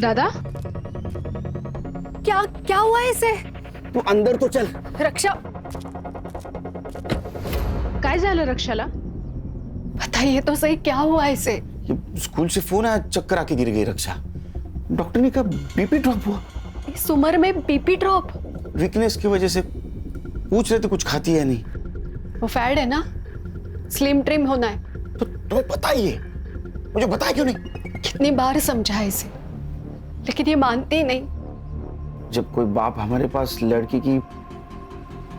दादा क्या क्या हुआ है इसे? तू अंदर तो चल। रक्षा, काय झालं रक्षाला? बताइए तो सही, क्या हुआ है इसे? ये स्कूल से फोन आया, चक्कर आके गिर गई रक्षा। डॉक्टर ने कहा बीपी ड्रॉप हुआ। इस उम्र में बीपी ड्रॉप? वीकनेस की वजह से। पूछ रहे थे कुछ खाती है नहीं। वो फैड है ना, स्लिम ट्रिम होना है। तो तुम्हें पता ही है, मुझे बताया क्यों नहीं? कितनी बार समझाया इसे, लेकिन ये मानती ही नहीं। जब कोई बाप हमारे पास लड़की की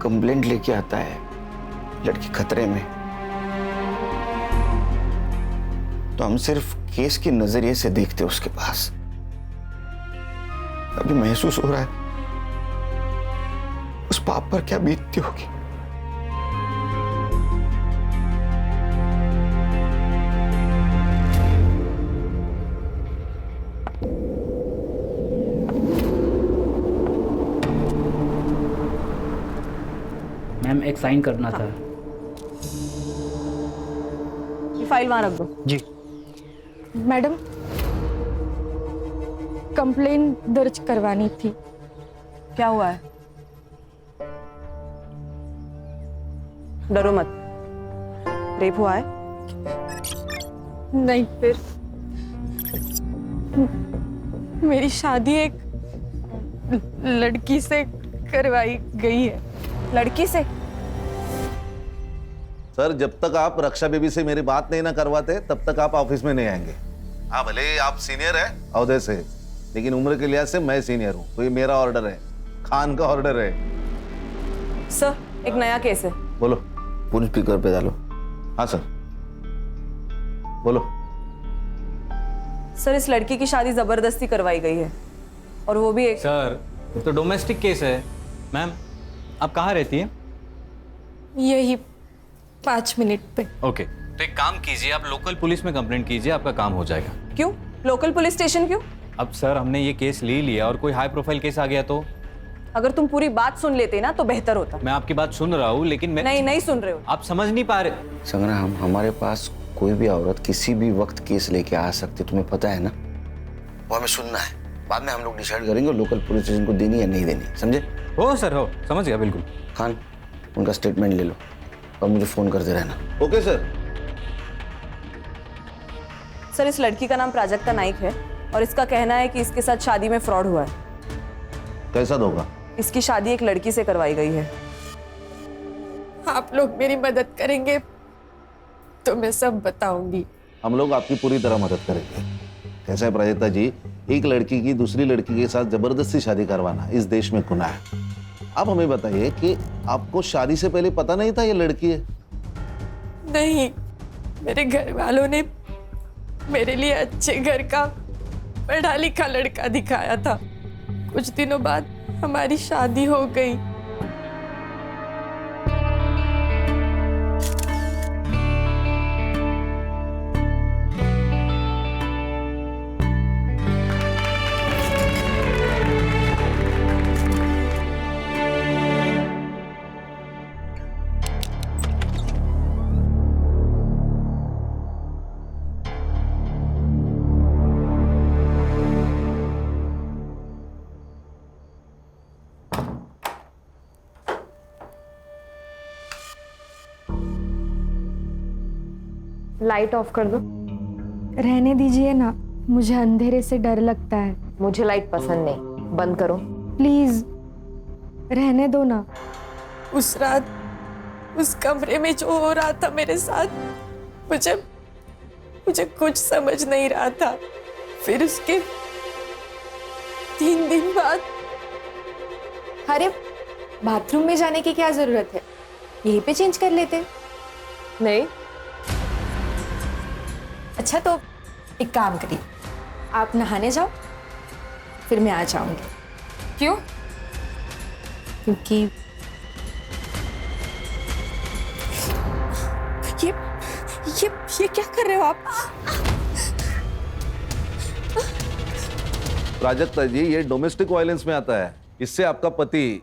कंप्लेंट लेके आता है, लड़की खतरे में, तो हम सिर्फ केस के नजरिए से देखते उसके पास। अभी महसूस हो रहा है उस बाप पर क्या बीतती होगी। मैम एक साइन करना था। ये फाइल वहां रख दो। जी। मैडम, कंप्लेंट दर्ज करवानी थी। क्या हुआ है? डरो मत। रेप हुआ है? नहीं, फिर मेरी शादी एक लड़की से करवाई गई है। लड़की से? सर, जब तक आप रक्षा बेबी से मेरी बात नहीं ना करवाते तब तक आप ऑफिस में नहीं आएंगे। हाँ, भले ही आप सीनियर है औहदे से, लेकिन उम्र के लिहाज से मैं सीनियर हूँ, तो ये मेरा ऑर्डर है, खान का ऑर्डर है। सर, एक नया केस है। बोलो। फोन स्पीकर पे डालो। हाँ सर, बोलो। सर, इस लड़की की शादी जबरदस्ती करवाई गई है, और वो भी एक। सर, ये तो डोमेस्टिक केस है। मैम, आप कहाँ रहती हैं? यही 5 मिनट पे। ओके, तो एक काम कीजिए, आप लोकल पुलिस में कंप्लेंट कीजिए, आपका काम हो जाएगा। क्यों? लोकल पुलिस स्टेशन क्यों? अब सर, हमने ये केस ले लिया और कोई हाई प्रोफाइल केस आ गया तो? अगर तुम पूरी बात सुन लेते ना तो बेहतर होता। मैं आपकी बात सुन रहा हूँ, लेकिन मैं नहीं सुन रहे हो। आप समझ नहीं पा रहे। संग्राम, हमारे पास कोई भी औरत किसी भी वक्त केस लेके आ सकती, तुम्हें पता है ना। वो हमें सुनना है, बाद में हम लोग डिसाइड करेंगे लोकल पुलिस स्टेशन को देनी या नहीं देनी। समझे? हो सर, हो, समझ गया बिल्कुल। खान, उनका स्टेटमेंट ले लो और मुझे फोन करते रहना। Okay sir. सर, इस लड़की का नाम प्राजक्ता नाइक है और इसका कहना है कि इसके साथ शादी में फ्रॉड हुआ है। कैसा धोखा? इसकी शादी एक लड़की से करवाई गई है। आप लोग मेरी मदद करेंगे तो मैं सब बताऊंगी। हम लोग आपकी पूरी तरह मदद करेंगे। कैसा है प्राजक्ता जी, एक लड़की की दूसरी लड़की के साथ जबरदस्ती शादी करवाना इस देश में गुनाह है। आप हमें बताइए कि आपको शादी से पहले पता नहीं था ये लड़की है? नहीं, मेरे घर वालों ने मेरे लिए अच्छे घर का पढ़ा लिखा लड़का दिखाया था। कुछ दिनों बाद हमारी शादी हो गई। लाइट ऑफ कर दो। रहने दीजिए ना, मुझे अंधेरे से डर लगता है। मुझे लाइट पसंद नहीं, बंद करो। प्लीज रहने दो ना। उस रात उस कमरे में जो हो रहा था मेरे साथ, मुझे कुछ समझ नहीं रहा था। फिर उसके 3 दिन बाद। अरे, बाथरूम में जाने की क्या जरूरत है, यहीं पे चेंज कर लेते। नहीं। अच्छा, तो एक काम करिए, आप नहाने जाओ, फिर मैं आ जाऊंगी। क्यों? क्योंकि ये क्या कर रहे हो आप? प्राजक्ता जी, ये डोमेस्टिक वायलेंस में आता है। इससे आपका पति,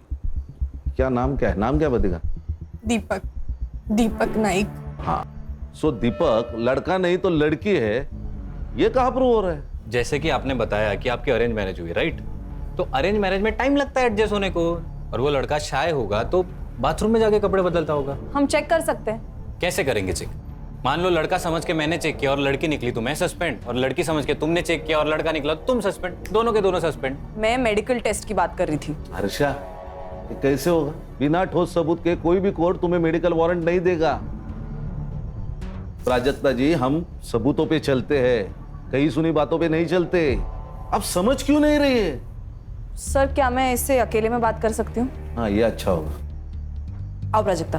क्या नाम क्या है? नाम क्या पति का? दीपक नाइक। हाँ, सो दीपक लड़का नहीं तो लड़की है, ये कहाँ प्रूव हो रहा है? जैसे कि आपने बताया कि आपकी अरेंज मैरिज हुई, राइट? तो अरेंज मैरिज में टाइम लगता है एडजस्ट होने को, और वो लड़का शाय होगा तो बाथरूम में जाके कपड़े बदलता होगा। हम चेक कर सकते हैं। कैसे करेंगे चेक? मान लो लड़का समझ के मैंने चेक किया और लड़की निकली तो मैं सस्पेंड, और लड़की समझ के तुमने चेक किया और लड़का निकला तो तुम सस्पेंड, दोनों के दोनों सस्पेंड। मैं मेडिकल टेस्ट की बात कर रही थी। हर्षा, ये कैसे होगा? बिना ठोस सबूत के कोई भी कोर्ट तुम्हें मेडिकल वारंट नहीं देगा। प्राजक्ता जी, हम सबूतों पे चलते हैं, कहीं सुनी बातों पे नहीं चलते। आप समझ क्यों नहीं रही है? सर, क्या मैं इससे अकेले में बात कर सकती हूँ? हाँ, ये अच्छा होगा। आओ प्राजक्ता।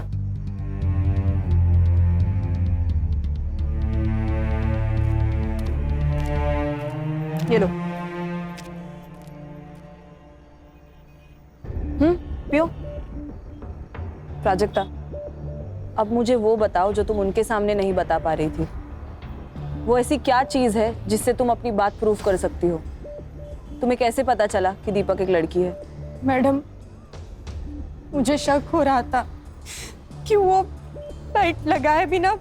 ये लो। पियो। प्राजक्ता, अब मुझे वो बताओ जो तुम उनके सामने नहीं बता पा रही थी। वो ऐसी क्या चीज है जिससे तुम अपनी बात प्रूफ कर सकती हो? तुम्हें कैसे पता चला कि दीपक एक लड़की है? मैडम, मुझे शक हो रहा था कि वो लाइट लगाए बिना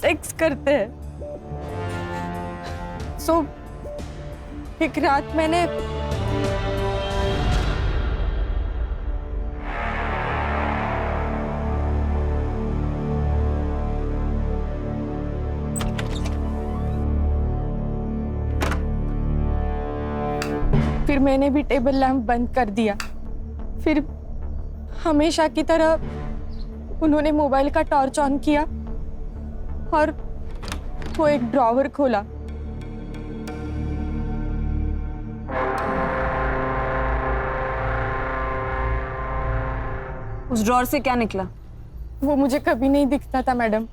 सेक्स करते हैं। सो एक रात मैंने फिर मैंने भी टेबल लैंप बंद कर दिया। फिर हमेशा की तरह उन्होंने मोबाइल का टॉर्च ऑन किया और वो एक ड्रॉवर खोला। उस ड्रॉर से क्या निकला? वो मुझे कभी नहीं दिखता था मैडम,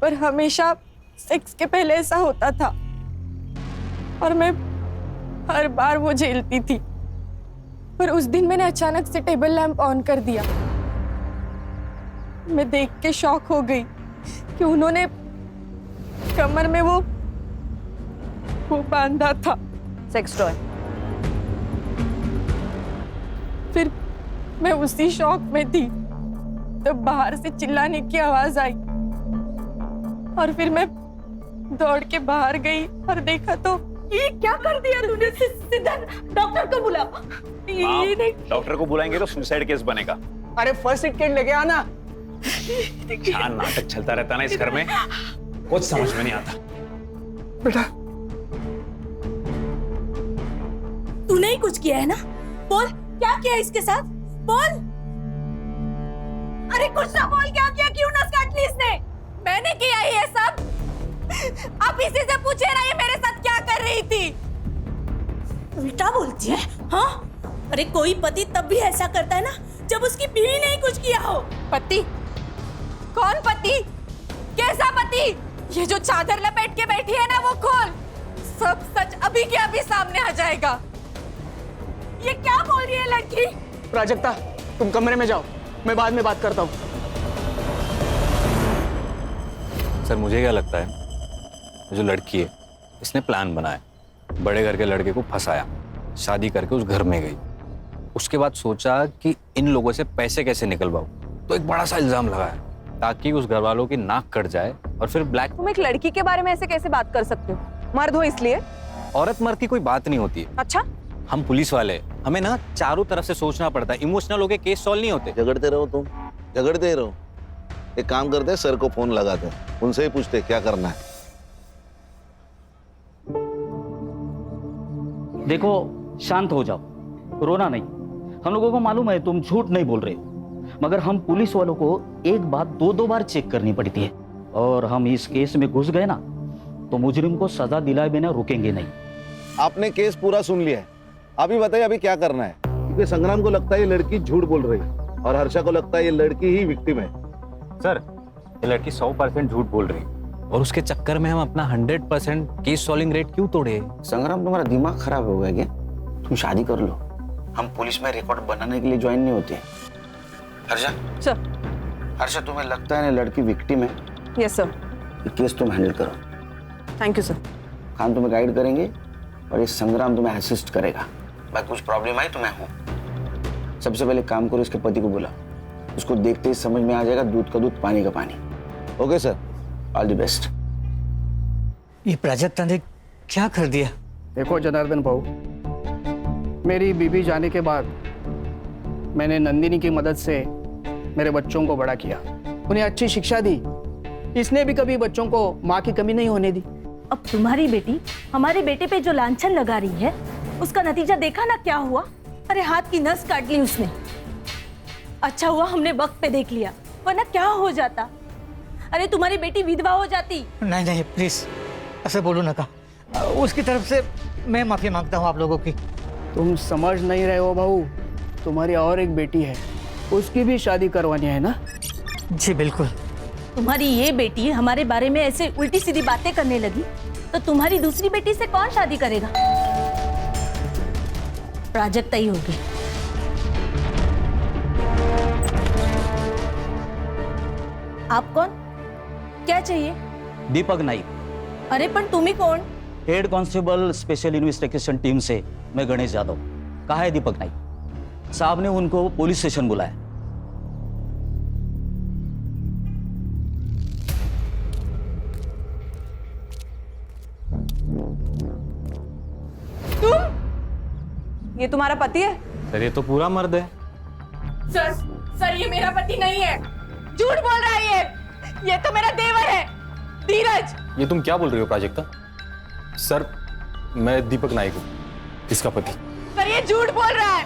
पर हमेशा सेक्स के पहले ऐसा होता था और मैं हर बार वो झेलती थी। पर उस दिन मैंने अचानक से टेबल लैंप ऑन कर दिया। मैं देख के शॉक हो गई कि उन्होंने कमर में वो बांधा था। Sex toy. फिर मैं उसी शॉक में थी तब बाहर से चिल्लाने की आवाज आई और फिर मैं दौड़ के बाहर गई और देखा तो ये क्या कर दिया तूने? सीधा डॉक्टर को बुला। ये नहीं। डॉक्टर को बुलाएंगे तो सुसाइड केस बनेगा। अरे फर्स्ट एड किट लेके आना। क्या नाटक चलता रहता ना इस घर में, कुछ समझ में नहीं आता। बेटा, तूने ही कुछ किया है ना? बोल, क्या किया इसके साथ? बोल। अरे कुछ ना बोल, क्या किया? क्यों नस काट ली इसने? मैंने किया ये सब। आप इसी से पूछे ना ये मेरे साथ क्या कर रही थी? उल्टा बोलती है, हाँ? अरे कोई पति तब भी ऐसा करता है ना जब उसकी बीवी ने ही कुछ किया हो। पति? कौन पति? कैसा पति? ये जो चादर लपेट के बैठी है ना, वो खोल। सब सच अभी के अभी सामने आ जाएगा। ये क्या बोल रही है लड़की? प्राजक्ता, तुम कमरे में जाओ, मैं बाद में बात करता हूँ। सर, मुझे क्या लगता है, जो लड़की है इसने प्लान बनाया, बड़े घर के लड़के को फंसाया, शादी करके उस घर में गई, उसके बाद सोचा कि इन लोगों से पैसे कैसे निकलवाऊं, तो एक बड़ा सा इल्जाम लगाया ताकि उस घर वालों की नाक कट जाए और फिर ब्लैक। तुम एक लड़की के बारे में ऐसे कैसे बात कर सकते हो? मर्द हो इसलिए? औरत मर्द की कोई बात नहीं होती है। अच्छा, हम पुलिस वाले, हमें ना चारों तरफ से सोचना पड़ता है, इमोशनल होके केस सॉल्व नहीं होते। झगड़ते रहो तुम, झगड़ते रहो। एक काम करते, सर को फोन लगाते, उनसे ही पूछते क्या करना है। देखो, शांत हो जाओ, रोना नहीं। हम लोगों को मालूम है तुम झूठ नहीं बोल रहे हो, मगर हम पुलिस वालों को एक बात दो बार चेक करनी पड़ती है, और हम इस केस में घुस गए ना तो मुजरिम को सजा दिलाए बिना रुकेंगे नहीं। आपने केस पूरा सुन लिया है, अभी बताइए अभी क्या करना है? क्योंकि संग्राम को लगता है ये लड़की झूठ बोल रही है और हर्षा को लगता है ये लड़की ही विक्टिम है। सर, ये लड़की 100% झूठ बोल रही है और उसके चक्कर में हम अपना 100% केस सॉल्विंग रेट क्यों तोड़े? संग्राम, तुम्हारा दिमाग खराब हो गया क्या? तुम शादी कर लो, हम पुलिस में रिकॉर्ड बनाने के लिए ज्वाइन नहीं होते। हर्षा सर। हर्षा, तुम्हें लगता है ना लड़की विक्टिम है? Yes sir. ये केस तुम हैंडल करो। Thank you sir. खान तुम्हें गाइड करेंगे और ये संग्राम तुम्हें असिस्ट करेगा। भाई कुछ प्रॉब्लम आई तो मैं हूँ। सबसे पहले काम करो, इसके पति को बुला, उसको देखते ही समझ में आ जाएगा दूध का दूध पानी का पानी। Okay sir, all the best. ये प्राजक्ता ने क्या कर दिया? देखो जनार्दन भाऊ, मेरी बीबी जाने के बाद मैंने नंदिनी की मदद से मेरे बच्चों को बड़ा किया, उन्हें अच्छी शिक्षा दी। इसने भी कभी बच्चों को माँ की कमी नहीं होने दी। अब तुम्हारी बेटी हमारे बेटे पे जो लांछन लगा रही है, उसका नतीजा देखा ना क्या हुआ? अरे हाथ की नस काट ली उसने। अच्छा हुआ हमने वक्त पे देख लिया, वरना क्या हो जाता? अरे तुम्हारी बेटी विधवा हो जाती। नहीं नहीं प्लीज ऐसे बोलो ना का। उसकी तरफ से मैं माफी मांगता हूँ आप लोगों की। तुम समझ नहीं रहे हो भाऊ, तुम्हारी और एक बेटी है, उसकी भी शादी करवानी है ना? जी बिल्कुल। तुम्हारी ये बेटी हमारे बारे में ऐसे उल्टी सीधी बातें करने लगी तो तुम्हारी दूसरी बेटी से कौन शादी करेगा? प्राजक्ता ही होगी। आप कौन? क्या चाहिए? दीपक नाइक। अरे पर तुम ही कौन? Head constable special investigation team से मैं गणेश यादव। कहा है दीपक नाइक? साहब ने उनको पुलिस स्टेशन बुलाया। तुम? ये तुम्हारा पति है? सर ये तो पूरा मर्द है। सर ये मेरा पति नहीं है, झूठ बोल रहा है ये तो मेरा देवर है, धीरज। ये तुम क्या बोल रही हो प्राजक्ता? सर मैं दीपक नाइक हूँ, इसका पति। सर ये झूठ बोल रहा है,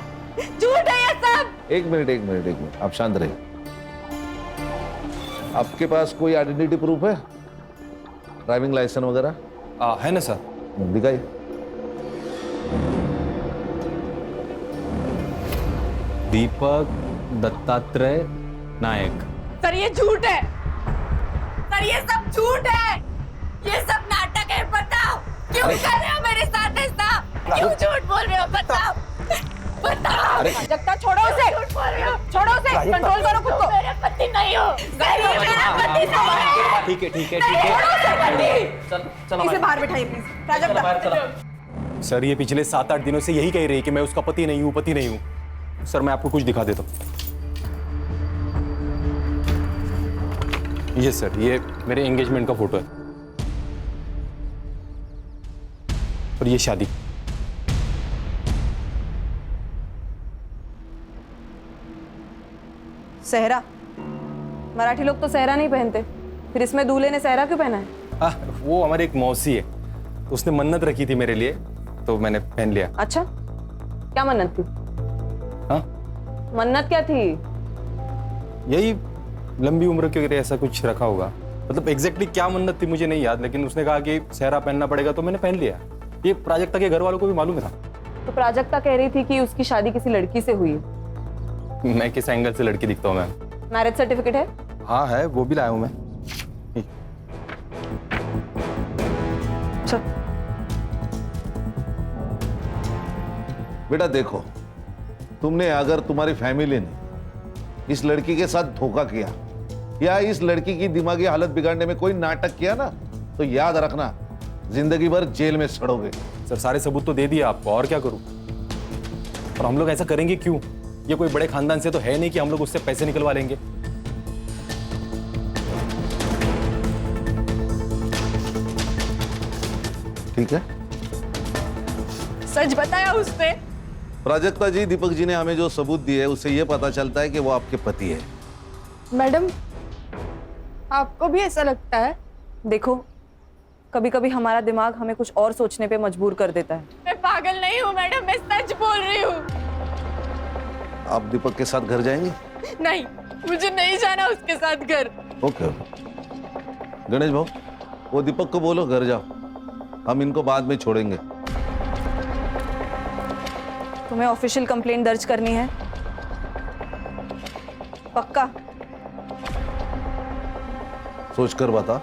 झूठ है ये सब। एक मिनट, आप शांत रहिए। आपके पास कोई आइडेंटिटी प्रूफ है? ड्राइविंग लाइसेंस वगैरह? है ना सर। दिखाइए। दीपक दत्तात्रेय नायक। सर ये झूठ है, सर ये सब झूठ है, ये सब नाटक है। बताओ क्यों कर रहे हो मेरे साथ ऐसा? क्यों झूठ बोल रहे हो? बताओ बताओ। प्राजक्ता छोड़ो उसे, छोड़ो उसे, कंट्रोल करो खुद को। मेरे पति नहीं हो, मेरा पति नहीं है। ठीक है इसे बाहर बिठाइए प्लीज। प्राजक्ता सर ये पिछले 7-8 दिनों से यही कह रही है कि मैं उसका पति नहीं हूँ। सर मैं आपको कुछ दिखा देता हूँ। ये सर, ये मेरे एंगेजमेंट का फोटो है और ये शादी। सहरा? मराठी लोग तो सहरा नहीं पहनते, फिर इसमें दूल्हे ने सहरा क्यों पहना है? वो हमारी एक मौसी है, उसने मन्नत रखी थी मेरे लिए तो मैंने पहन लिया। अच्छा, क्या मन्नत थी? हाँ? मन्नत क्या थी? यही लंबी उम्र के लिए ऐसा कुछ रखा होगा। मतलब एग्जैक्टली क्या मन्नत थी मुझे नहीं याद, लेकिन उसने कहा कि सहरा पहनना पड़ेगा तो मैंने पहन लिया। ये प्राजक्ता के घर वालों को भी मालूम था। तो प्राजक्ता कह रही थी कि उसकी शादी किसी लड़की से हुई है। मैं किस एंगल से लड़की दिखता हूँ मैम? मैरिज सर्टिफिकेट है? हाँ है, वो भी लाया हूँ मैं। अच्छा बेटा देखो, तुमने अगर तुम्हारी फैमिली ने इस लड़की के साथ धोखा किया या इस लड़की की दिमागी हालत बिगाड़ने में कोई नाटक किया ना, तो याद रखना जिंदगी भर जेल में सड़ोगे। सर सारे सबूत तो दे दिए आपको, और क्या करूं? और हम लोग ऐसा करेंगे क्यों? ये कोई बड़े खानदान से तो है नहीं कि हम लोग उससे पैसे निकलवा लेंगे। ठीक है, सच बताया उसने। प्राजक्ता जी, दीपक जी ने हमें जो सबूत दिए उससे यह पता चलता है कि वो आपके पति है। मैडम, आपको भी ऐसा लगता है? देखो, कभी कभी हमारा दिमाग हमें कुछ और सोचने पे मजबूर कर देता है। मैं पागल नहीं हूँ मैडम, मैं सच बोल रही हूँ। आप दीपक के साथ घर जाएंगे? नहीं, मुझे नहीं जाना उसके साथ घर। ओके। गणेश भाऊ, वो दीपक को बोलो घर जाओ, हम इनको बाद में छोड़ेंगे। तुम्हें ऑफिशियल कंप्लेंट दर्ज करनी है? पक्का? सोचकर बता,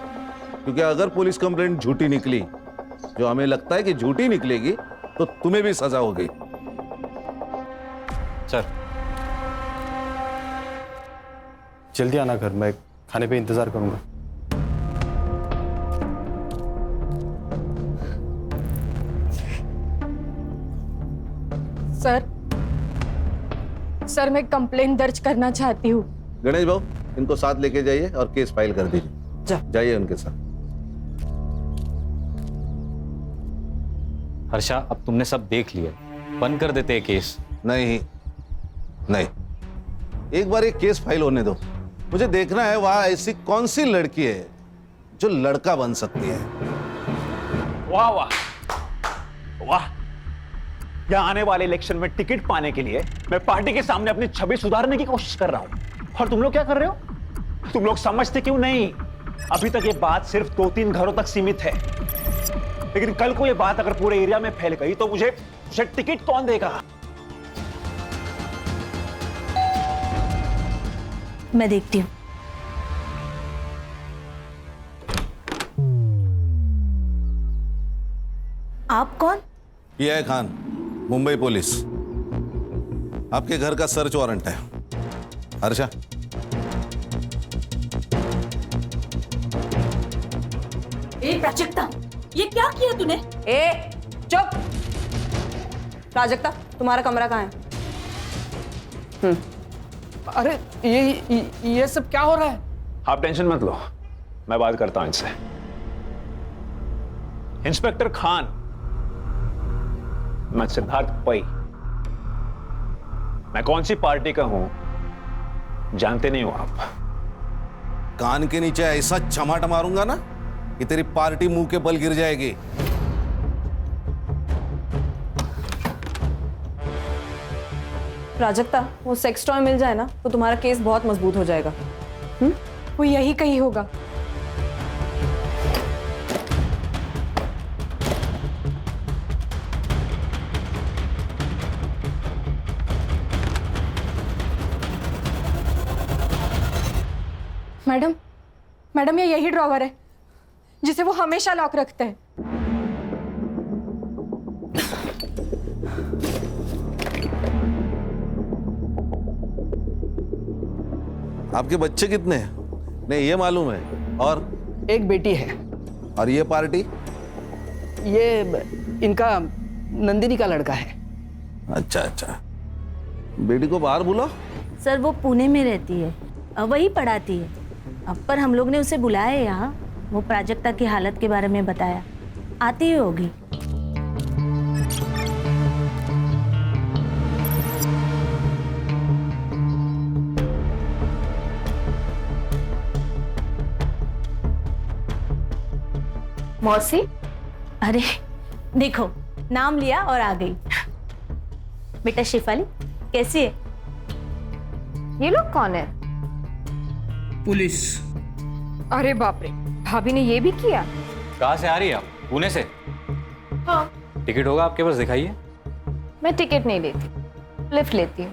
क्योंकि अगर पुलिस कंप्लेंट झूठी निकली, जो हमें लगता है कि झूठी निकलेगी, तो तुम्हें भी सजा होगी। सर जल्दी आना घर, मैं खाने पे इंतजार करूंगा। सर मैं कंप्लेंट दर्ज करना चाहती हूँ। गणेश भाऊ, इनको साथ लेके जाइए और केस फाइल कर दीजिए। जाइए उनके साथ। हर्षा, अब तुमने सब देख लिया, बंद कर देते हैं केस। नहीं नहीं, एक बार ये केस फाइल होने दो। मुझे देखना है वहां ऐसी कौन सी लड़की है जो लड़का बन सकती है। वाह वाह वाह, यहाँ आने वाले इलेक्शन में टिकट पाने के लिए मैं पार्टी के सामने अपनी छवि सुधारने की कोशिश कर रहा हूं, और तुम लोग क्या कर रहे हो? तुम लोग समझते क्यों नहीं? अभी तक ये बात सिर्फ 2-3 घरों तक सीमित है, लेकिन कल को ये बात अगर पूरे एरिया में फैल गई तो मुझे टिकट कौन देगा? मैं देखती हूँ। आप कौन? ये है खान, मुंबई पुलिस। आपके घर का सर्च वारंट है। हर्षा, प्राजक्ता, ये क्या किया तूने? ए चुप! प्राजक्ता, तुम्हारा कमरा कहाँ है? अरे ये सब क्या हो रहा है? आप टेंशन मत लो, मैं बात करता हूं इनसे। इंस्पेक्टर खान, मैं सिद्धार्थ पै। मैं कौन सी पार्टी का हूं जानते नहीं हो आप? कान के नीचे ऐसा चमाट मारूंगा ना कि तेरी पार्टी मुंह के बल गिर जाएगी। प्राजक्ता, वो सेक्स टॉय मिल जाए ना तो तुम्हारा केस बहुत मजबूत हो जाएगा। वो यही कहीं होगा। मैडम, मैडम, ये यही ड्रॉवर है जिसे वो हमेशा लॉक रखते हैं। आपके बच्चे कितने हैं? नहीं, ये मालूम है। और एक बेटी है। और ये पार्टी? ये इनका नंदिनी का लड़का है। अच्छा अच्छा, बेटी को बाहर बुलाओ। सर, वो पुणे में रहती है, वही पढ़ाती है। अब पर हम लोग ने उसे बुलाया है यहाँ। वो प्राजक्ता की हालत के बारे में बताया, आती ही होगी। मौसी, अरे देखो, नाम लिया और आ गई। बेटा शिफाली, कैसी है? ये लोग कौन है? पुलिस। अरे बाप रे, भाभी ने ये भी किया? कहाँ से आ रही है आप? पुणे से? हाँ। टिकट होगा आपके पास, दिखाइए। मैं टिकट नहीं लेती, लिफ्ट लेती हूँ।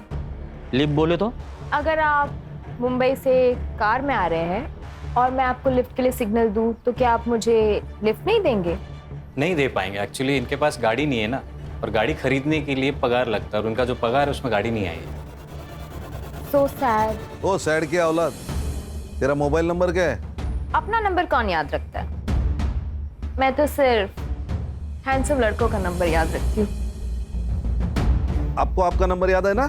लिफ्ट बोले तो? अगर आप मुंबई से कार में आ रहे हैं और मैं आपको लिफ्ट के लिए सिग्नल दूं तो क्या आप मुझे लिफ्ट नहीं देंगे? नहीं दे पाएंगे, एक्चुअली इनके पास गाड़ी नहीं है ना, और गाड़ी खरीदने के लिए पगार लगता है, और उनका जो पगार है उसमें गाड़ी नहीं आई है। So sad. ओ सैड क्या औलाद? तेरा मोबाइल नंबर क्या है? अपना नंबर कौन याद रखता है? मैं तो सिर्फ हैंडसम लड़कों का नंबर याद रखती हूँ। आपको आपका नंबर याद है ना?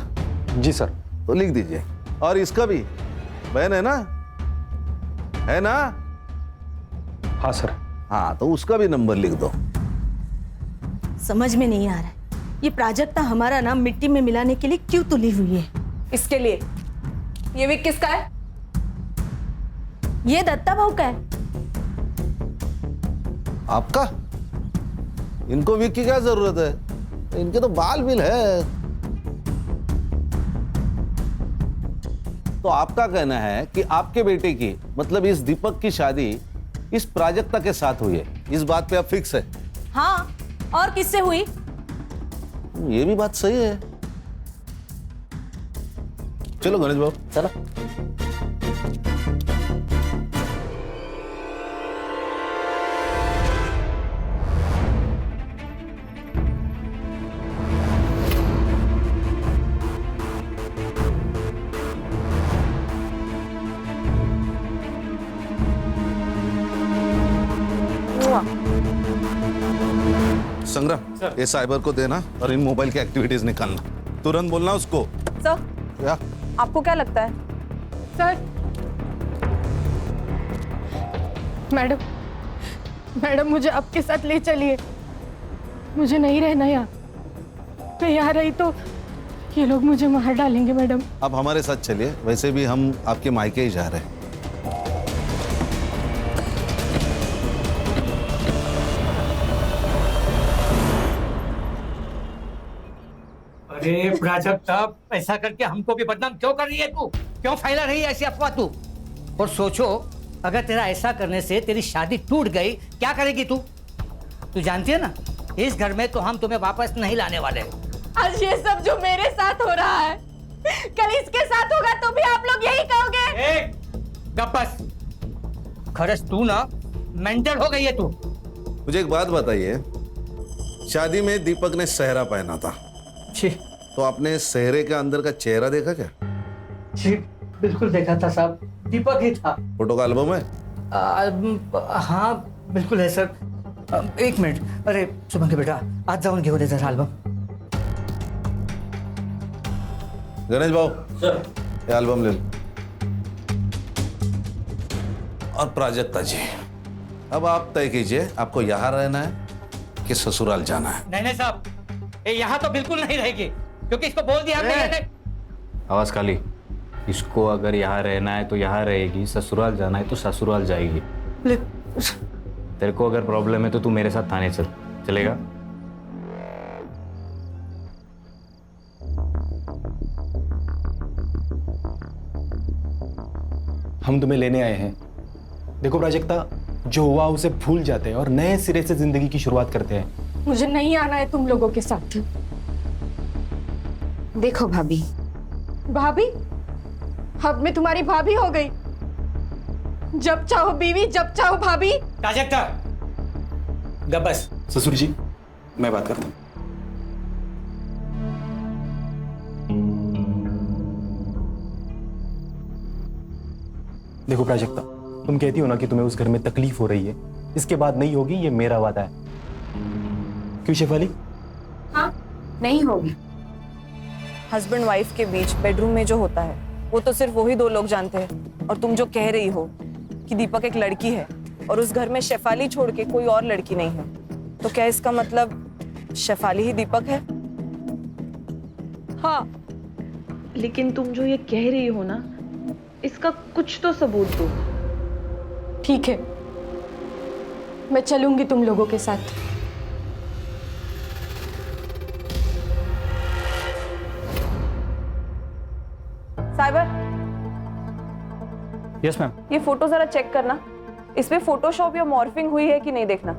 जी सर। तो लिख दीजिए। और इसका भी? बहन है ना? है ना? हाँ सर। हाँ, तो उसका भी नंबर लिख दो। समझ में नहीं आ रहा है, ये प्राजक्ता हमारा नाम मिट्टी में मिलाने के लिए क्यों तुली हुई है? इसके लिए। ये विक किसका है? ये दत्ता भाऊ का है। आपका? इनको विक की क्या जरूरत है? इनके तो बाल बिल है। तो आपका कहना है कि आपके बेटे की, मतलब इस दीपक की शादी इस प्राजक्ता के साथ हुई है, इस बात पे आप फिक्स है? हाँ, और किससे हुई? ये भी बात सही है। चलो गणेश बाबू, चलो। संग्राम, ये साइबर को देना और इन मोबाइल की एक्टिविटीज निकालना। तुरंत बोलना उसको। सर, क्या? आपको क्या लगता है? सर, मैडम, मैडम मुझे आपके साथ ले चलिए। मुझे नहीं रहना यहाँ। मैं यहाँ रही तो ये लोग मुझे मार डालेंगे मैडम। आप हमारे साथ चलिए, वैसे भी हम आपके मायके ही जा रहे हैं। अरे प्राजक्ता, ऐसा करके हमको भी बदनाम क्यों कर रही है तू? क्यों फैला रही है ऐसी अफवाह तू? और सोचो, अगर तेरा ऐसा करने से तेरी शादी टूट गई, क्या करेगी तू? तू जानती है ना, इस घर में तो हम तुम्हें वापस नहीं लाने वाले। आज ये सब जो मेरे साथ हो रहा है, कल इसके साथ होगा तो भी आप लोग यही कहोगे। गप्पस, खरस तू ना मेंटल हो गई है तू। मुझे एक बात बताइए, शादी में दीपक ने सेहरा पहना था, तो आपने सेहरे के अंदर का चेहरा देखा क्या? जी बिल्कुल देखा था साहब, दीपक ही था। फोटो का एल्बम है? हाँ बिल्कुल है सर। एक मिनट, अरे सुमन के बेटा, आज जाऊन घेऊन दे जरा एल्बम। गणेश भाऊ सर, ये एल्बम ले लो। और प्राजक्ता जी, अब आप तय कीजिए, आपको यहाँ रहना है कि ससुराल जाना है? नहीं साहब, ये यहाँ तो बिल्कुल नहीं रहेगी, क्योंकि इसको बोल दिया हमने। आवाज खाली। इसको अगर यहाँ रहना है तो यहाँ रहेगी, ससुराल जाना है तो ससुराल जाएगी। तेरे को अगर प्रॉब्लम है तो तू मेरे साथ थाने चल, चलेगा? हम तुम्हें लेने आए हैं। देखो प्राजक्ता, जो हुआ उसे भूल जाते हैं और नए सिरे से जिंदगी की शुरुआत करते हैं। मुझे नहीं आना है तुम लोगों के साथ। देखो भाभी, भाभी? अब मैं तुम्हारी भाभी हो गई। जब चाहो बीवी, जब चाहो भाभी। प्राजक्ता, गबस। ससुर जी, मैं बात करता हूँ। देखो प्राजक्ता, तुम कहती हो ना कि तुम्हें उस घर में तकलीफ हो रही है, इसके बाद नहीं होगी, ये मेरा वादा है। क्यों शेफाली? हाँ, नहीं होगी। हस्बैंड वाइफ के बीच बेडरूम में जो होता है वो तो सिर्फ वही दो लोग जानते हैं। और तुम जो कह रही हो कि दीपक एक लड़की है और उस घर में शेफाली छोड़ के कोई और लड़की नहीं है, तो क्या इसका मतलब शेफाली ही दीपक है? हाँ, लेकिन तुम जो ये कह रही हो ना, इसका कुछ तो सबूत दो। ठीक है, मैं चलूंगी तुम लोगों के साथ। Cyber, yes ma'am. ये फोटो जरा चेक करना, इसमें फोटोशॉप या मॉर्फिंग हुई है कि नहीं देखना।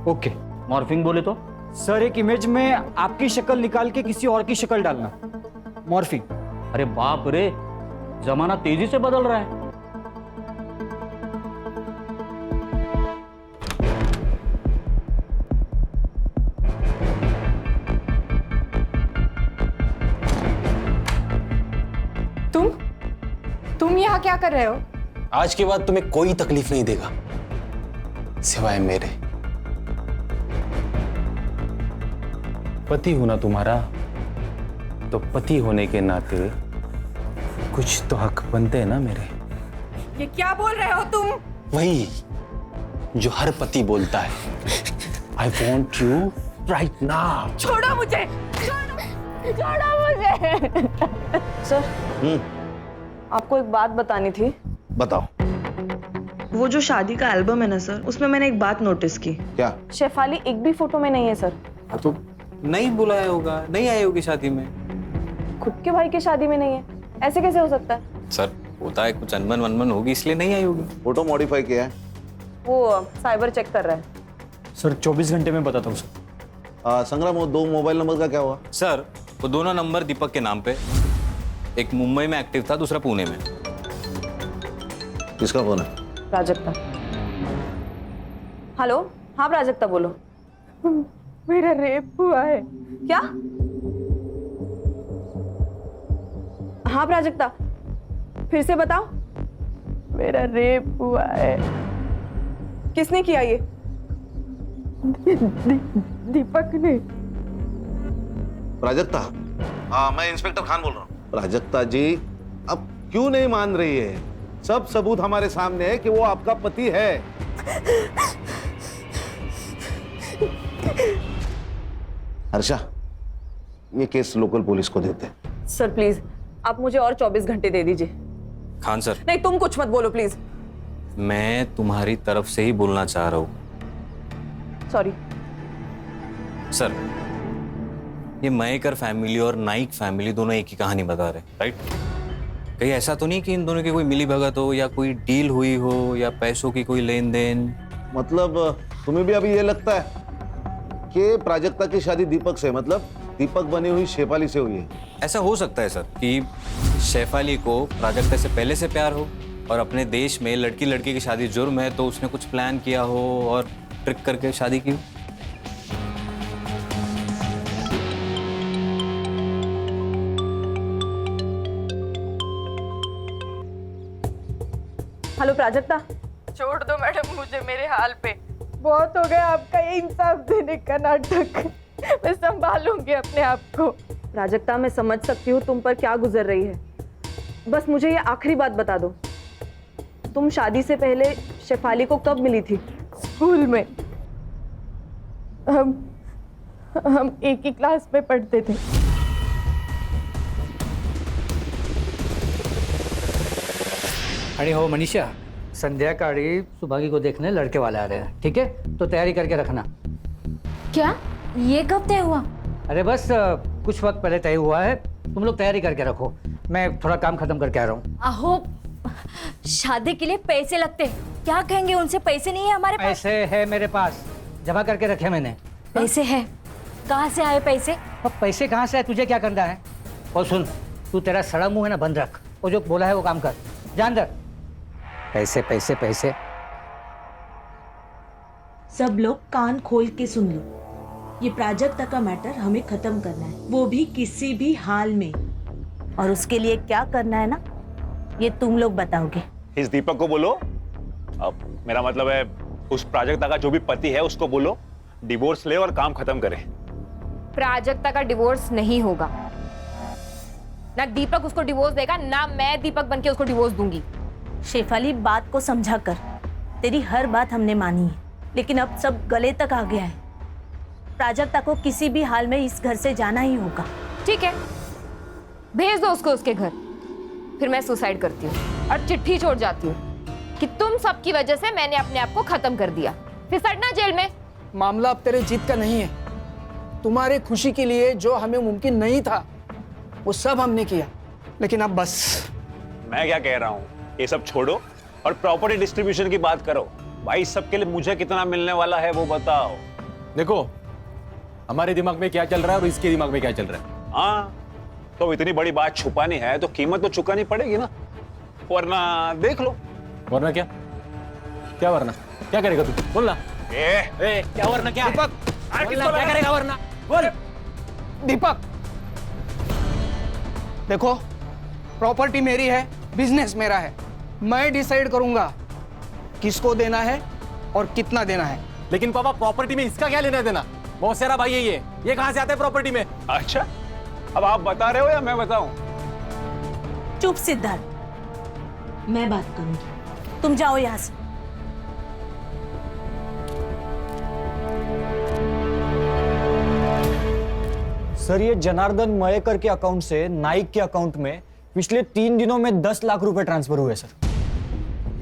ओके। मॉर्फिंग बोले तो? सर, एक इमेज में आपकी शक्ल निकाल के किसी और की शक्ल डालना, मॉर्फिंग। अरे बाप रे, जमाना तेजी से बदल रहा है। तुम यहाँ क्या कर रहे हो? आज के बाद तुम्हें कोई तकलीफ नहीं देगा, सिवाय मेरे। पति होना तुम्हारा, तो पति होने के नाते कुछ तो हक बनते हैं ना मेरे। ये क्या बोल रहे हो तुम? वही जो हर पति बोलता है, I want you right now. छोड़ो मुझे, छोड़ो मुझे। सर, आपको एक बात बतानी थी। बताओ। वो जो शादी का एल्बम है ना सर, उसमें मैंने एक बात नोटिस की। क्या? शेफाली एक भी फोटो में नहीं है सर। तो नहीं बुलाया होगा, नहीं आई होगी शादी में। खुद के भाई की शादी में नहीं है, ऐसे कैसे हो सकता है? सर, होता है, कुछ अनबन वनबन होगी इसलिए नहीं आई होगी। फोटो मॉडिफाई किया है? वो साइबर चेक कर रहा है। सर 24 घंटे में बताता हूँ सर। संग्राम, वो 2 मोबाइल नंबर का क्या हुआ? सर, वो दोनों नंबर दीपक के नाम पे, एक मुंबई में एक्टिव था, दूसरा पुणे में। किसका फोन है? प्राजक्ता। हेलो, हाँ प्राजक्ता बोलो। मेरा रेप हुआ है। क्या? हाँ प्राजक्ता, फिर से बताओ। मेरा रेप हुआ है। किसने किया ये? दीपक ने। प्राजक्ता? हाँ, मैं इंस्पेक्टर खान बोल रहा हूँ। प्राजक्ता जी, अब क्यों नहीं मान रही है? सब सबूत हमारे सामने है कि वो आपका पति है। हर्षा, ये केस लोकल पुलिस को देते हैं। सर प्लीज आप मुझे और 24 घंटे दे दीजिए। खान सर, नहीं तुम कुछ मत बोलो प्लीज। मैं तुम्हारी तरफ से ही बोलना चाह रहा हूँ। सॉरी सर, ये मयेकर फैमिली और नाइक फैमिली दोनों एक ही कहानी बता रहे, राइट? कहीं ऐसा तो नहीं कि इन दोनों की कोई मिली भगत हो या कोई डील हुई हो या पैसों की कोई लेन देन? मतलब तुम्हें भी अभी ये लगता है कि प्राजक्ता की शादी दीपक से, मतलब दीपक बनी हुई शेफाली से हुई है? ऐसा हो सकता है सर कि शेफाली को प्राजक्ता से पहले से प्यार हो और अपने देश में लड़की लड़की की शादी जुर्म है, तो उसने कुछ प्लान किया हो और ट्रिक करके शादी की हो। हेलो प्राजक्ता। छोड़ दो मैडम मुझे मेरे हाल पे, बहुत हो गया आपका ये इंसाफ देने का नाटक। मैं संभालूंगी अपने आप को। प्राजक्ता मैं समझ सकती हूँ तुम पर क्या गुजर रही है, बस मुझे ये आखिरी बात बता दो, तुम शादी से पहले शेफाली को कब मिली थी? स्कूल में हम एक ही क्लास में पढ़ते थे। अरे हो मनीषा, संध्याकाळी सुभागी को देखने लड़के वाले आ रहे हैं, ठीक है? तो तैयारी करके रखना। क्या ये कब तय हुआ? अरे बस कुछ वक्त पहले तय हुआ है, तुम लोग तैयारी करके रखो, मैं थोड़ा काम खत्म करके आ रहा हूँ। आहो, शादी के लिए पैसे लगते, क्या कहेंगे उनसे? पैसे नहीं है हमारे पास। पैसे है मेरे पास, जमा करके रखे मैंने। पैसे है? कहाँ से आए पैसे? अब पैसे कहाँ से आए, तुझे क्या करना है? और सुन, तू तेरा सड़ा मुंह है ना बंद रख, वो जो बोला है वो काम कर, जान दर। पैसे पैसे पैसे। सब लोग कान खोल के सुन लो, ये प्राजक्ता का मैटर हमें खत्म करना है, वो भी किसी भी हाल में। और उसके लिए क्या करना है ना, ये तुम लोग बताओगे। इस दीपक को बोलो, अब मेरा मतलब है उस प्राजक्ता का जो भी पति है उसको बोलो डिवोर्स ले और काम खत्म करे। प्राजक्ता का डिवोर्स नहीं होगा, ना दीपक उसको डिवोर्स देगा, ना मैं दीपक बनके उसको डिवोर्स दूंगी। शेफाली बात को समझा कर, तेरी हर बात हमने मानी है, लेकिन अब सब गले तक आ गया है। प्राजक्ता को किसी भी हाल में इस घर से जाना ही होगा। ठीक है, भेज दो उसको उसके घर, फिर मैं सुसाइड करती हूँ और चिट्ठी छोड़ जाती हूँ कि तुम सबकी वजह से मैंने अपने आप को खत्म कर दिया, फिर सड़ना जेल में। मामला अब तेरे जीत का नहीं है, तुम्हारी खुशी के लिए जो हमें मुमकिन नहीं था वो सब हमने किया, लेकिन अब बस। मैं क्या कह रहा हूँ, ये सब छोड़ो और प्रॉपर्टी डिस्ट्रीब्यूशन की बात करो। भाई सबके लिए मुझे कितना मिलने वाला है वो बताओ। देखो हमारे दिमाग में क्या चल रहा है और इसके दिमाग में क्या चल रहा है। हाँ, तो इतनी बड़ी बात छुपानी है तो कीमत तो चुकानी पड़ेगी ना, वरना देख लो। वरना क्या? क्या वरना? क्या करेगा तू? बोल ना। क्या वरना क्या? दीपक, क्या करेगा वरना? बोल दीपक। देखो, प्रॉपर्टी मेरी है, बिजनेस मेरा है, मैं डिसाइड करूंगा किसको देना है और कितना देना है। लेकिन पापा प्रॉपर्टी में इसका क्या लेना देना? बहुत सारा भाई है ये कहां से आता है प्रॉपर्टी में? अच्छा, अब आप बता रहे हो या मैं बताऊं? चुप सिद्धार्थ, मैं बात करूंगी, तुम जाओ यहां से। सर, ये जनार्दन मयेकर के अकाउंट से नाइक के अकाउंट में पिछले 3 दिनों में 10 लाख रुपए ट्रांसफर हुए सर।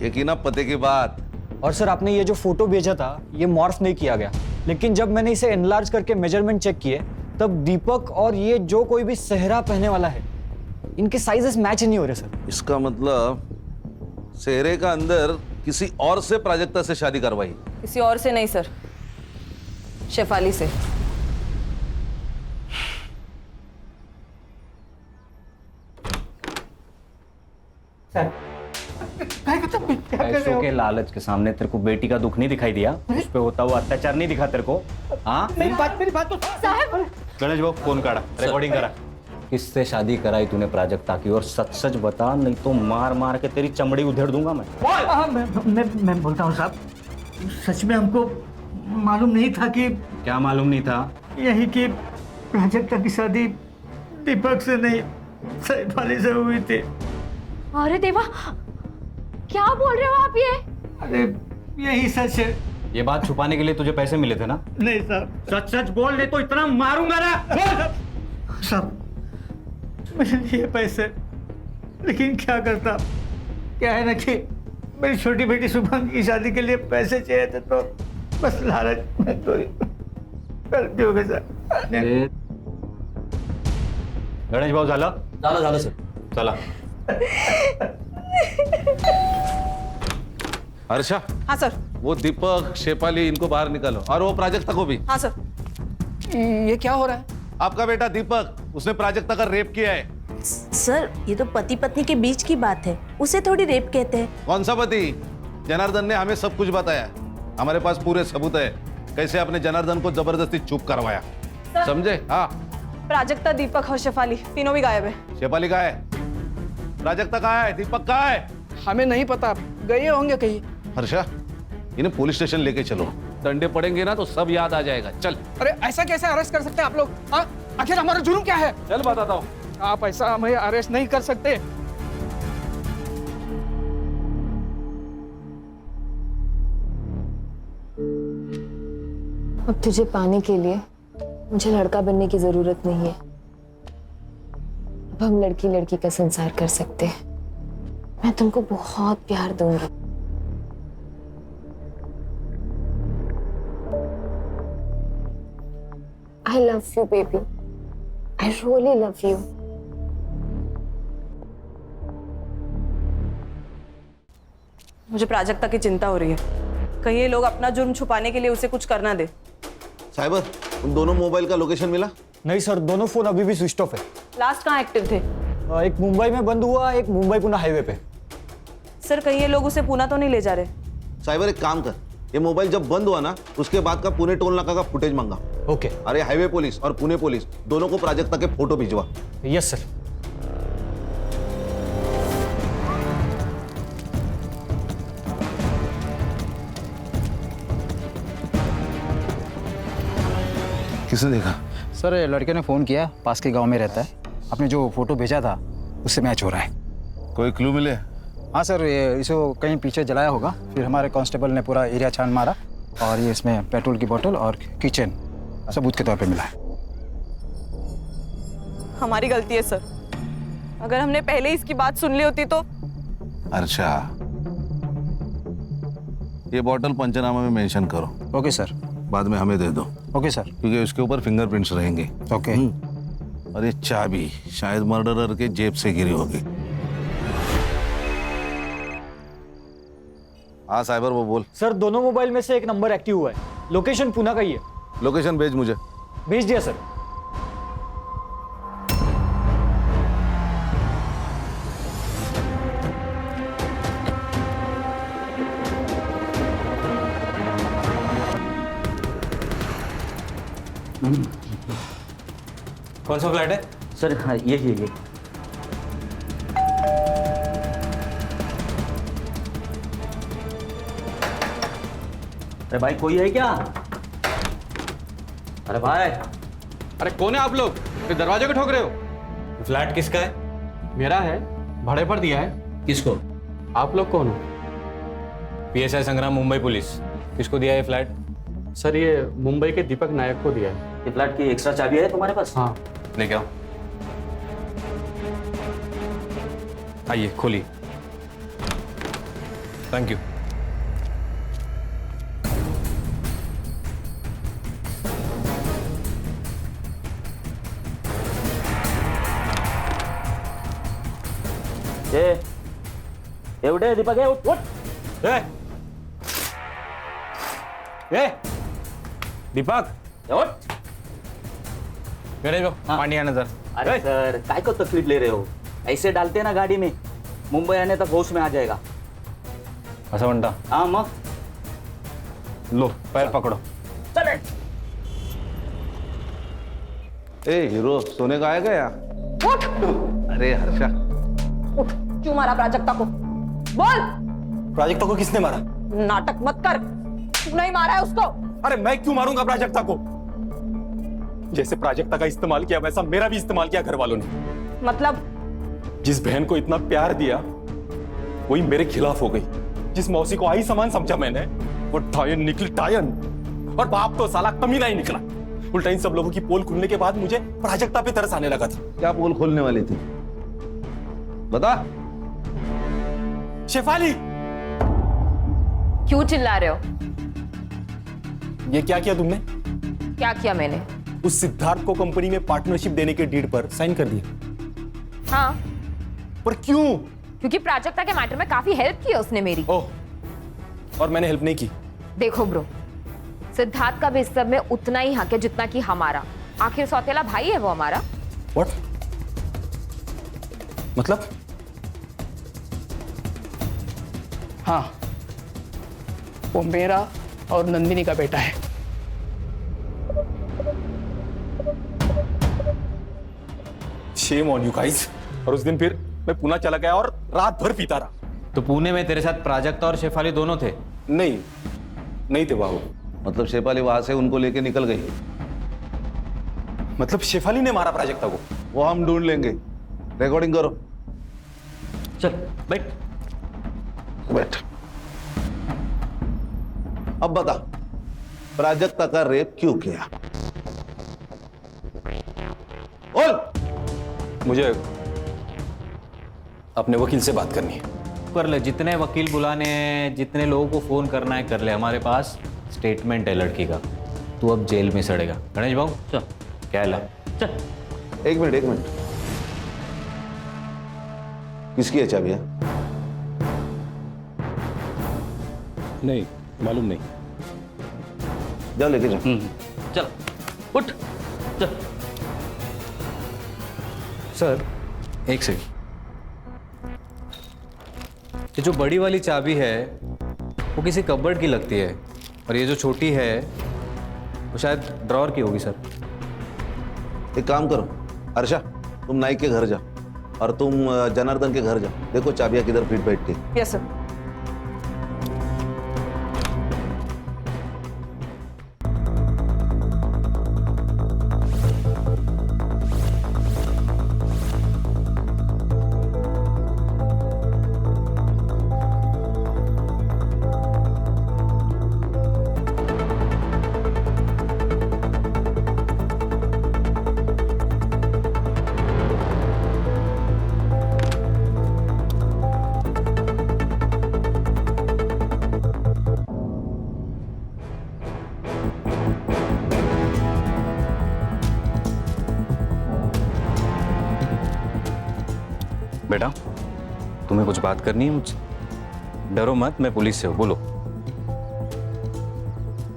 ये की ना पते की बात। और सर आपने ये जो फोटो भेजा था ये मॉर्फ नहीं किया गया, लेकिन जब मैंने इसे एनलार्ज करके मेजरमेंट चेक किए तब दीपक और ये जो कोई भी सेहरा पहनने वाला है इनके साइजेस मैच नहीं हो रहे सर। इसका मतलब सेहरे का अंदर किसी और से प्राजक्ता से शादी करवाई? किसी और से नहीं सर, शेफाली से। पैसों के लालच के सामने तेरे को बेटी का दुख नहीं दिखाई दिया? उस पे होता हुआ अत्याचार नहीं दिखा तेरे को? हाँ, मेरी बात तो साहब। गणेश बाबू फोन काढ़ा, रिकॉर्डिंग करा। किससे शादी कराई तूने प्राजक्ता की? और सच सच बता, नहीं तो मार मार के तेरी चमड़ी उधेड़ दूंगा मैं। मैं बोलता हूँ साहब, सच में हमको मालूम नहीं था कि। क्या मालूम नहीं था? यही कि प्राजक्ता की शादी दीपक से नहीं शेफाली से हुई थी। अरे देवा, क्या बोल रहे हो आप ये? अरे यही सच है, ये बात छुपाने के लिए तुझे पैसे मिले थे ना? नहीं साहब, सच सच बोल नहीं तो इतना मारूंगा ना। बोल साहब, मैंने लिए पैसे, लेकिन क्या करता, क्या है ना कि मेरी छोटी बेटी शुभम की शादी के लिए पैसे चाहिए थे, तो बस लालच में तो गलती हो गई सर। गणेश भाऊ झालं? झालं सर. चला. हर्षा, हाँ सर। वो दीपक, शेफाली, इनको बाहर निकालो, और वो प्राजक्ता को भी. हाँ सर। ये क्या हो रहा है? आपका बेटा दीपक, उसने प्राजक्ता का रेप किया है. सर ये तो पति पत्नी के बीच की बात है, उसे थोड़ी रेप कहते हैं। कौन सा पति? जनार्दन ने हमें सब कुछ बताया. हमारे पास पूरे सबूत है कैसे आपने जनार्दन को जबरदस्ती चुप करवाया. समझे? हाँ. प्राजक्ता, दीपक और शेफाली तीनों भी गायब है। शेफाली कहाँ है? प्राजक्ता कहाँ है? दीपक कहाँ है? हमें नहीं पता, गए होंगे कहीं। हर्षा, इन्हें पुलिस स्टेशन लेके चलो. डंडे पड़ेंगे ना तो सब याद आ जाएगा. चल. अरे ऐसा कैसे अरेस्ट कर सकते हैं आप लोग? हाँ, आखिर हमारा जुर्म क्या है? चल बताता हूँ. आप ऐसा हमें अरेस्ट नहीं कर सकते। अब तुझे पाने के लिए मुझे लड़का बनने की जरूरत नहीं है। अब हम लड़की लड़की का संसार कर सकते हैं। मैं तुमको बहुत प्यार दूंगी। I love you, baby. I really love you. मुझे प्राजक्ता की चिंता हो रही है, कहीं ये लोग अपना जुर्म छुपाने के लिए उसे कुछ करना दे। साइबर, उन दोनों मोबाइल का लोकेशन मिला? नहीं सर, दोनों फोन अभी भी स्विच ऑफ है। लास्ट कहाँ एक्टिव थे? एक मुंबई में बंद हुआ, एक मुंबई पुणे हाईवे पे। सर कहीं ये लोग उसे पूना तो नहीं ले जा रहे? साइबर एक काम कर, ये मोबाइल जब बंद हुआ ना उसके बाद का पुणे टोल नाका का फुटेज मांगा. ओके. अरे हाईवे पुलिस और पुणे पुलिस दोनों को प्राजक्ता के फोटो भिजवा. Yes sir. किसने देखा? सर लड़के ने फ़ोन किया, पास के गांव में रहता है। आपने जो फोटो भेजा था उससे मैच हो रहा है। कोई क्लू मिले? हाँ सर, ये इसको कहीं पीछे जलाया होगा, फिर हमारे कांस्टेबल ने पूरा एरिया छान मारा और ये इसमें पेट्रोल की बोतल और किचन सबूत के तौर पे मिला है। हमारी गलती है सर, अगर हमने पहले इसकी बात सुन ली होती तो। अच्छा, ये बोतल पंचनामा में मेंशन करो. Okay sir. बाद में हमें दे दो. Okay sir. क्योंकि उसके ऊपर फिंगरप्रिंट्स रहेंगे. ओके. और ये चाबी शायद मर्डरर के जेब से गिरी होगी. हाँ साइबर, वो बोल. सर दोनों मोबाइल में से एक नंबर एक्टिव हुआ है, लोकेशन पुणे का ही है. लोकेशन भेज मुझे. भेज दिया सर. कौन सा फ्लैट है? सर हाँ यही है ये. अरे भाई कोई है क्या? अरे भाई. अरे कौन है आप लोग? फिर दरवाजे को ठोक रहे हो? फ्लैट किसका है? मेरा है, भाड़े पर दिया है. किसको? आप लोग कौन हो? PSI संग्राम, मुंबई पुलिस. किसको दिया है फ्लैट? सर ये मुंबई के दीपक नायक को दिया है. ये फ्लैट की एक्स्ट्रा चाबी है तुम्हारे पास? हाँ. लेके आओ. आइए खोलिए. Thank you. एवढे दीपक है, उठ. दीपक उठ. गणेश भाऊ, पानी आना जरा. अरे सर काय को तकलीफ ले रहे हो? ऐसे डालते ना गाड़ी में, मुंबई आने तक होश में आ जाएगा. असं म्हणता? हाँ मग. लो पैर पकड़ो. चल. ए हीरो, सोने का आएगा या? अरे हर्षा, क्यों मारा प्राजक्ता को? बोल. प्राजक्ता को किसने मारा? नाटक मत कर, तू नहीं मारा है उसको. अरे मैं क्यों मारूंगा प्राजक्ता को? जैसे प्राजक्ता का इस्तेमाल किया वैसा मेरा भी इस्तेमाल किया घर वालों ने. मतलब? जिस बहन को इतना प्यार दिया वही मेरे खिलाफ हो गई. जिस मौसी को आई समान समझा मैंने, वो टायन निकली टायन, और बाप तो साला कमीना ही निकला। उल्टा इन सब लोगों की पोल खुलने के बाद मुझे प्राजक्ता पे तरस आने लगा था। क्या पोल खोलने वाली थी बता। शेफाली, क्यों चिल्ला रहे हो? ये क्या किया तुमने? क्या किया मैंने? उस सिद्धार्थ को कंपनी में पार्टनरशिप देने के डीड पर साइन कर दिया। हाँ। पर क्यों? क्योंकि प्राजक्ता के मैटर में काफी हेल्प की है उसने मेरी। ओह, और मैंने हेल्प नहीं की? देखो ब्रो, सिद्धार्थ का भी इस सब में उतना ही हक है जितना कि हमारा। आखिर सौतेला भाई है वो हमारा। What? मतलब? हाँ, वो मेरा और नंदिनी का बेटा है। Shame on you guys। और उस दिन फिर मैं पुणे चला गया और रात भर पीता रहा। तो पुणे में तेरे साथ प्राजक्ता और शेफाली दोनों थे? नहीं थे बाबू। मतलब शेफाली वहां से उनको लेके निकल गई? मतलब शेफाली ने मारा प्राजक्ता को? वो हम ढूंढ लेंगे। रिकॉर्डिंग करो। चल बैठ बैठ। अब बता, प्राजक्ता का रेप क्यों किया? बोल। मुझे अपने वकील से बात करनी है। कर ले, जितने वकील बुलाने हैं, जितने लोगों को फोन करना है कर ले। हमारे पास स्टेटमेंट है लड़की का। तू अब जेल में सड़ेगा। गणेश बाबू चल, क्या ला चल। एक मिनट। किसकी है चाबियां? नहीं मालूम नहीं। जाओ लेके जाओ। चल उठ चल। सर एक सेकंड, ये जो बड़ी वाली चाबी है वो किसी कबर्ड की लगती है, और ये जो छोटी है वो शायद ड्रॉअर की होगी। सर एक काम करो अर्षा, तुम नाइक के घर जाओ और तुम जनार्दन के घर जाओ। देखो चाबियां किधर फिट बैठती है। Yes sir. बेटा, तुम्हें कुछ बात करनी है मुझसे? डरो मत, मैं पुलिस से हूँ। बोलो।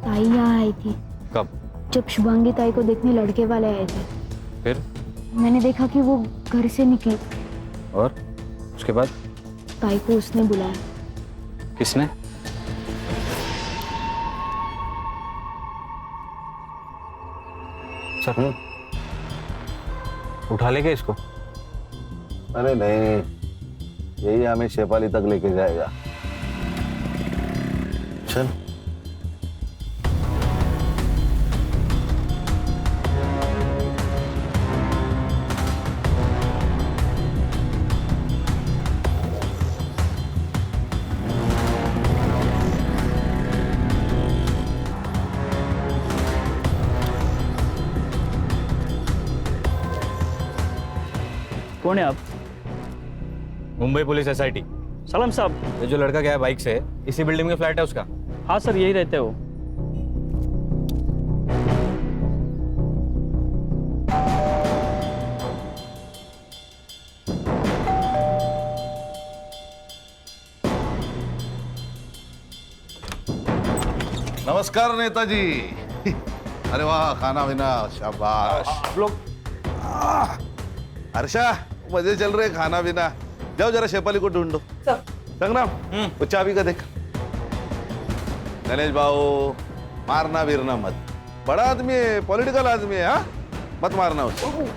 ताई यहाँ आई थी। कब? जब शुभांगी ताई को देखने लड़के वाले आए थे। फिर? मैंने देखा कि वो घर से निकली। और उसके बाद? ताई को उसने बुलाया। किसने? सर उठा ले क्या इसको? अरे नहीं, यही हमें शेफाली तक लेके जाएगा। चल। कौन है आप? Mumbai police SIT। सलाम साहब। ये जो लड़का गया है बाइक से, इसी बिल्डिंग में फ्लैट है उसका? हाँ सर, यही रहते हो। नमस्कार नेताजी। अरे वाह, खाना पीना शाबाश। आप लोग हर्षा, मजे चल रहे खाना पीना। जाओ जरा शेफाली को ढूंढो। संग्राम, वो चाबी का देख। गणेश भाऊ, मारना वीरना मत। बड़ा आदमी है, पॉलिटिकल आदमी है। हाँ, मत मारना उसको।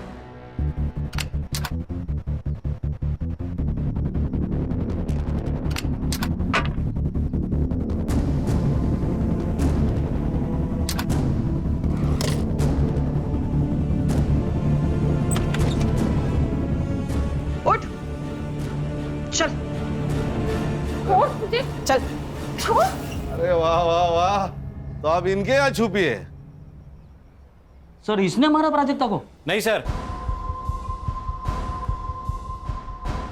चल। अरे वाह वाह वाह, तो आप इनके यहाँ छुपी है। सर इसने मारा प्राजक्ता को? नहीं सर,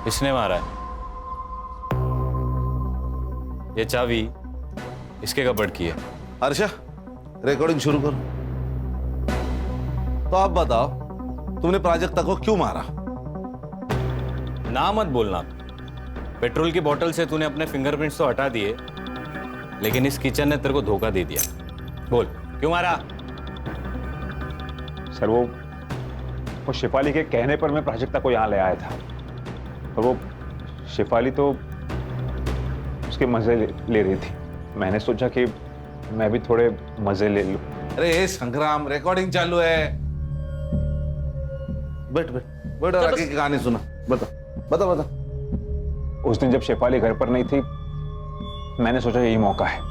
इसने मारा है। ये चाबी इसके कपबोर्ड की है। हर्षा, रिकॉर्डिंग शुरू करो। तो आप बताओ, तुमने प्राजक्ता को क्यों मारा? ना मत बोलना। पेट्रोल की बोतल से तूने अपने फिंगरप्रिंट्स तो हटा दिए, लेकिन इस किचन ने तेरे को धोखा दे दिया। बोल क्यों मारा? सर वो शिफाली के कहने पर मैं प्राजक्ता को यहाँ ले आया था, और वो शिफाली तो उसके मजे ले रही थी। मैंने सोचा कि मैं भी थोड़े मजे ले लूं। अरे संग्राम, रिकॉर्डिंग चालू है। बैठ बैठ बैठ और आगे की कहानी सुना। बता बता बता। उस दिन जब शिफाली घर पर नहीं थी, मैंने सोचा यही मौका है।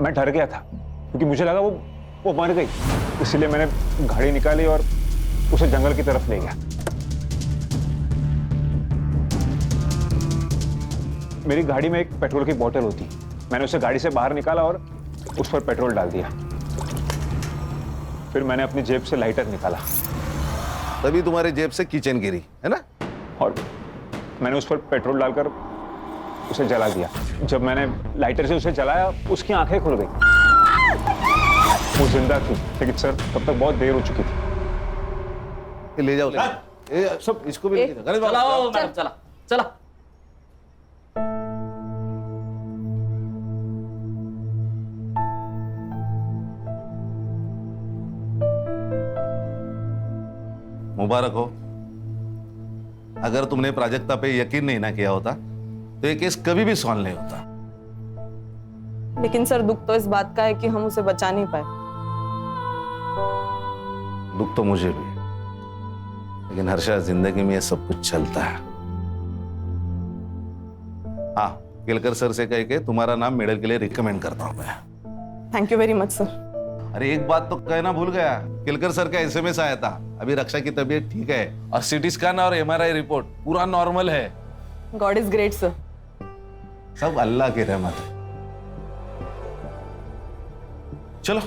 मैं डर गया था क्योंकि मुझे लगा वो मर गई, इसलिए मैंने गाड़ी निकाली और उसे जंगल की तरफ ले गया। मेरी गाड़ी में एक पेट्रोल की बोतल होती, मैंने उसे गाड़ी से बाहर निकाला और उस पर पेट्रोल डाल दिया। फिर मैंने अपनी जेब से लाइटर निकाला, तभी तुम्हारे जेब से किचन गिरी है ना, और मैंने उस पर पेट्रोल डालकर उसे जला दिया। जब मैंने लाइटर से उसे जलाया, उसकी आंखें खुल गई। वो जिंदा थी, लेकिन सर तब तक बहुत देर हो चुकी थी। ले जाओ, ले जाओ। सब इसको भी लेके जाओ। चलाओ मैडम, चला चला। मुबारक हो। अगर तुमने प्राजक्ता पे यकीन नहीं ना किया होता तो ये केस कभी भी सॉल्व नहीं होता। लेकिन सर दुख तो इस बात का है कि हम उसे बचा नहीं पाए। दुख तो मुझे भी, लेकिन हर्षा जिंदगी में ये सब कुछ चलता है। हाँ, केलकर सर से कह के तुम्हारा नाम मेडल के लिए रिकमेंड करता हूं मैं। Thank you very much sir. अरे एक बात तो कहना भूल गया, केलकर सर का एसएमएस आया था। अभी रक्षा की तबीयत ठीक है और सीटी स्कैन और एमआरआई रिपोर्ट पूरा नॉर्मल है। God is great sir. सब अल्लाह की रहमत है। चलो